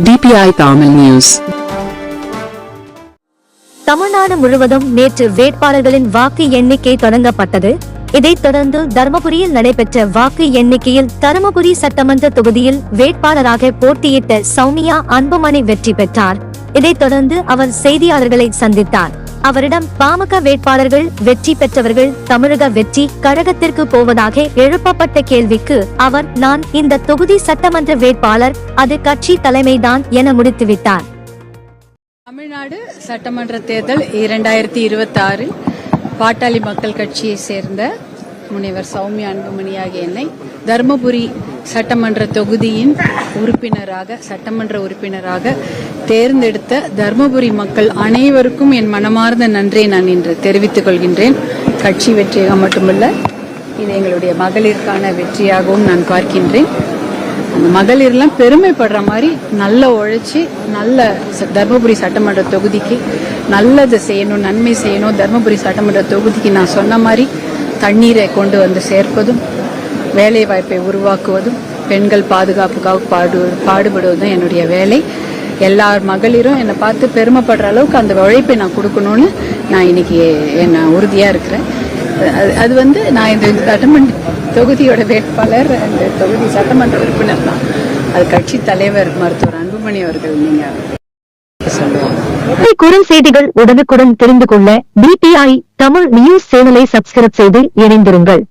DPI Tamil News. Tamil Nadu முழுவதும் நேற்று வேட்பாளர்களின் வாக்கு எண்ணிக்கை தொடங்கப்பட்டது. இதைத் தொடர்ந்து தர்மபுரியில் நடைபெற்ற வாக்கு எண்ணிக்கையில் தருமபுரி சட்டமன்ற தொகுதியில் வேட்பாளராக போட்டியிட்ட சௌமியா அன்புமணி வெற்றி பெற்றார். இதைத் தொடர்ந்து அவர் செய்தியாளர்களை சந்தித்தார். அவரிடம் பாமக வேட்பாளர்கள் வெற்றி பெற்றவர்கள் தமிழக வெற்றி கழகத்திற்கு போவதாக எழுப்பப்பட்ட கேள்விக்கு அவர், நான் இந்த தொகுதி சட்டமன்ற வேட்பாளர், அது கட்சி தலைமைதான் என முடித்துவிட்டார். தமிழ்நாடு சட்டமன்ற தேர்தல் 2026 பாட்டாளி மக்கள் கட்சியை சேர்ந்த முனைவர் சௌமியா அன்புமணி ஆகிய என்னை தர்மபுரி சட்டமன்ற தொகுதியின் சட்டமன்ற உறுப்பினராக தேர்ந்தெடுத்த தர்மபுரி மக்கள் அனைவருக்கும் என் மனமார்ந்த நன்றியை நான் இன்று தெரிவித்துக் கொள்கின்றேன். கட்சி வெற்றியாக மட்டுமல்ல, இது எங்களுடைய மகளிருக்கான வெற்றியாகவும் நான் பார்க்கின்றேன். அந்த மகளிர்லாம் பெருமைப்படுற மாதிரி நல்ல உழைச்சி நல்ல தர்மபுரி சட்டமன்ற தொகுதிக்கு நல்லது செய்யணும், நன்மை செய்யணும். தர்மபுரி சட்டமன்ற தொகுதிக்கு நான் சொன்ன மாதிரி தண்ணீரை கொண்டு வந்து சேர்ப்பதும், வேலை வாய்ப்பை உருவாக்குவதும், பெண்கள் பாதுகாப்புக்காக பாடுபடுவதும் என்னுடைய வேலை. எல்லார் மகளிரும் என்னை பார்த்து பெருமைப்படுற அளவுக்கு அந்த உழைப்பை நான் கொடுக்கணும்னு நான் இன்னைக்கு நான் உறுதியாக இருக்கிறேன். அது நான் இந்த சட்டமன்ற தொகுதியோட வேட்பாளர், இந்த தொகுதி சட்டமன்ற உறுப்பினர் தான். அது கட்சி தலைவர் மருத்துவர் அன்புமணி அவர்கள் நீங்க சொல்லுவாங்க. குறுஞ்செய்திகள் உடனுக்குடன் தெரிந்து கொள்ள DPI தமிழ் நியூஸ் சேனலை சப்ஸ்கிரைப் செய்து இணைந்திருங்கள்.